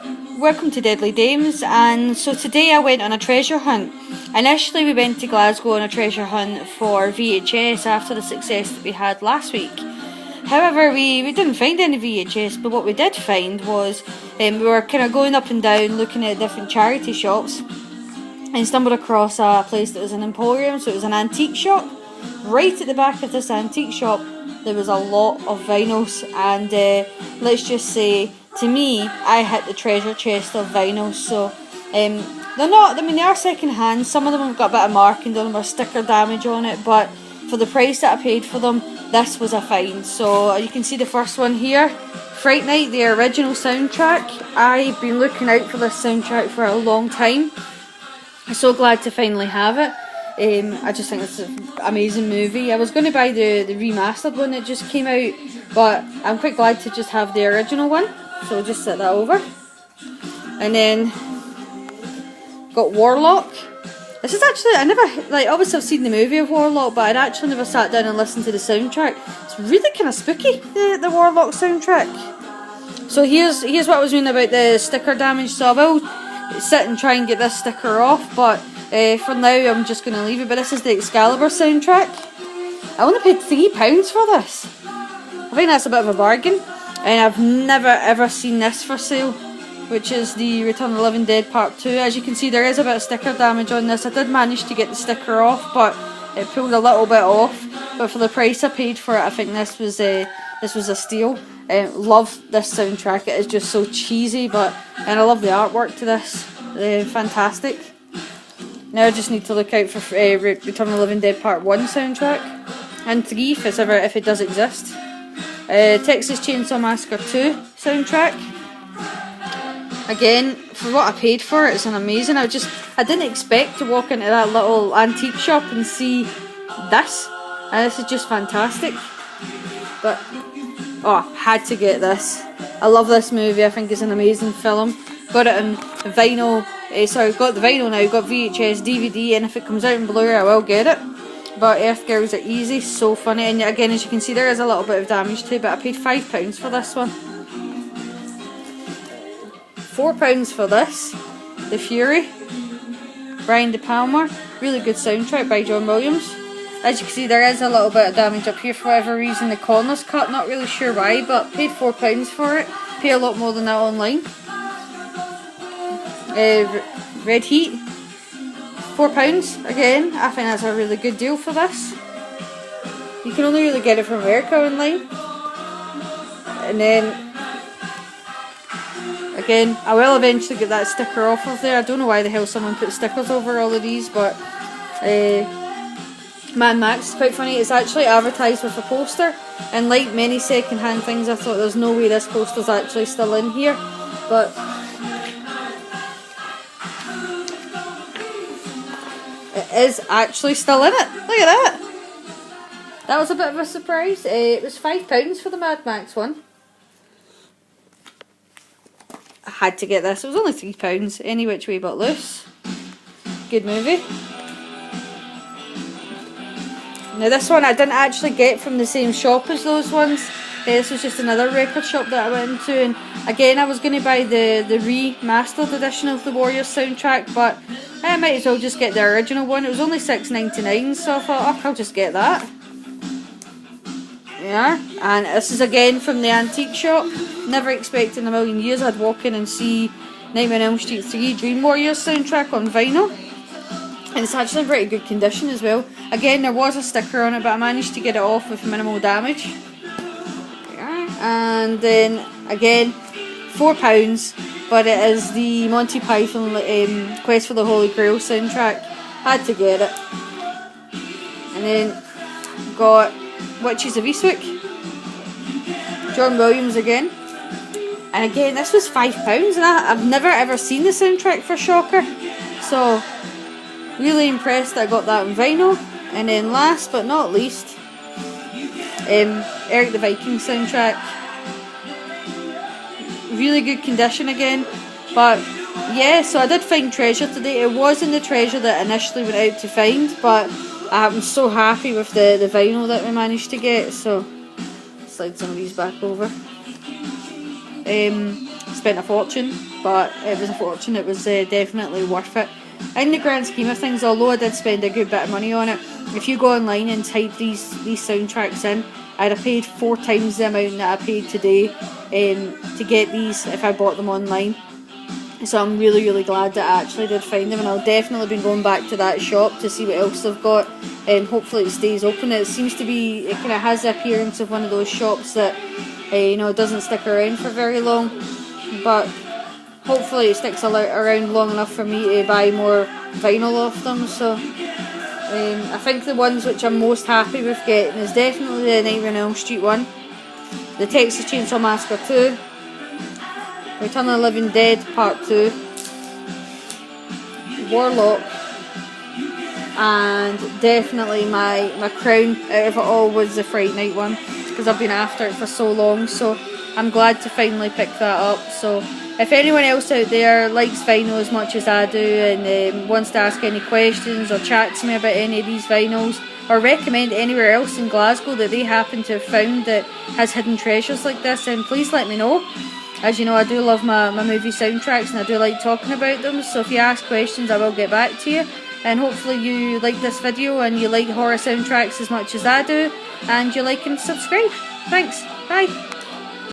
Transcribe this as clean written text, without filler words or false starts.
Welcome to Deadly Dames, and so today I went on a treasure hunt. Initially we went to Glasgow on a treasure hunt for VHS after the success that we had last week. However, we didn't find any VHS, but what we did find was we were kind of going up and down looking at different charity shops and stumbled across a place that was an emporium, so it was an antique shop. Right at the back of this antique shop there was a lot of vinyls, and let's just say, to me, I hit the treasure chest of vinyls. So they're not, I mean, they are second hand. Some of them have got a bit of marking on them or sticker damage on it, but for the price that I paid for them, this was a find. So you can see the first one here, Fright Night, the original soundtrack. I've been looking out for this soundtrack for a long time. I'm so glad to finally have it. I just think it's an amazing movie. I was going to buy the remastered one that just came out, but I'm quite glad to just have the original one. So we'll just set that over. And then got Warlock. This is actually, I never, like, obviously I've seen the movie of Warlock, but I'd actually never sat down and listened to the soundtrack. It's really kind of spooky, the Warlock soundtrack. So here's what I was meaning about the sticker damage. So I will sit and try and get this sticker off, but for now I'm just going to leave it. But this is the Excalibur soundtrack. I only paid £3 for this. I think that's a bit of a bargain. And I've never ever seen this for sale, which is the Return of the Living Dead Part 2. As you can see, there is a bit of sticker damage on this. I did manage to get the sticker off, but it pulled a little bit off. But for the price I paid for it, I think this was a steal. Love this soundtrack. It is just so cheesy, and I love the artwork to this. Fantastic. Now I just need to look out for Return of the Living Dead Part 1 soundtrack, and 3 if it does exist. Texas Chainsaw Massacre 2 soundtrack. Again, for what I paid for it, it's an amazing. I didn't expect to walk into that little antique shop and see this, and this is just fantastic. But had to get this. I love this movie. I think it's an amazing film. Got it in vinyl. Got the vinyl now. Got VHS, DVD, and if it comes out in Blu-ray, I will get it. But Earth Girls Are Easy, so funny. And again, as you can see, there is a little bit of damage too, but I paid £5 for this one. £4 for this. The Fury, Brian De Palma. Really good soundtrack by John Williams. As you can see, there is a little bit of damage up here for whatever reason. The corner's cut, not really sure why, but paid £4 for it. Pay a lot more than that online. Red Heat, £4 again. I think that's a really good deal for this. You can only really get it from America online. And then again, I will eventually get that sticker off of there. I don't know why the hell someone put stickers over all of these, but Mad Max is quite funny. It's actually advertised with a poster, and like many second-hand things, I thought there's no way this poster's actually still in here, but it is actually still in it. Look at that. That was a bit of a surprise. It was £5 for the Mad Max one. I had to get this. It was only £3. Any Which Way But Loose. Good movie. Now this one I didn't actually get from the same shop as those ones. This was just another record shop that I went into, and again I was going to buy the remastered edition of the Warriors soundtrack, but I might as well just get the original one. It was only $6.99, so I thought, I'll just get that. Yeah, and this is again from the antique shop. Never expected in a million years I'd walk in and see Nightmare on Elm Street 3 Dream Warriors soundtrack on vinyl. And it's actually in pretty good condition as well. Again, there was a sticker on it, but I managed to get it off with minimal damage. And then again, £4, but it is the Monty Python Quest for the Holy Grail soundtrack. Had to get it. And then got Witches of Eastwick, John Williams again. And again, this was £5, and I've never ever seen the soundtrack for Shocker, so really impressed that I got that on vinyl. And then last but not least, Eric the Viking soundtrack. Really good condition again, but yeah, so I did find treasure today. It wasn't the treasure that I initially went out to find, but I'm so happy with the vinyl that we managed to get. So slide some of these back over. spent a fortune, but it was a fortune. It was definitely worth it. In the grand scheme of things, although I did spend a good bit of money on it, if you go online and type these soundtracks in, I'd have paid 4 times the amount that I paid today to get these if I bought them online. So I'm really, really glad that I actually did find them, and I'll definitely be going back to that shop to see what else they've got, and hopefully it stays open. It seems to be, it kind of has the appearance of one of those shops that you know, doesn't stick around for very long, but hopefully it sticks around long enough for me to buy more vinyl off them. So I think the ones which I'm most happy with getting is definitely the Nightmare on Elm Street one, the Texas Chainsaw Massacre 2, Return of the Living Dead Part 2, Warlock, and definitely my crown out of it all was the Fright Night one, because I've been after it for so long, so I'm glad to finally pick that up. So if anyone else out there likes vinyl as much as I do, and wants to ask any questions or chat to me about any of these vinyls, or recommend anywhere else in Glasgow that they happen to have found that has hidden treasures like this, then please let me know. As you know, I do love my movie soundtracks, and I do like talking about them, so if you ask questions I will get back to you. And hopefully you like this video and you like horror soundtracks as much as I do, and you like and subscribe. Thanks, bye.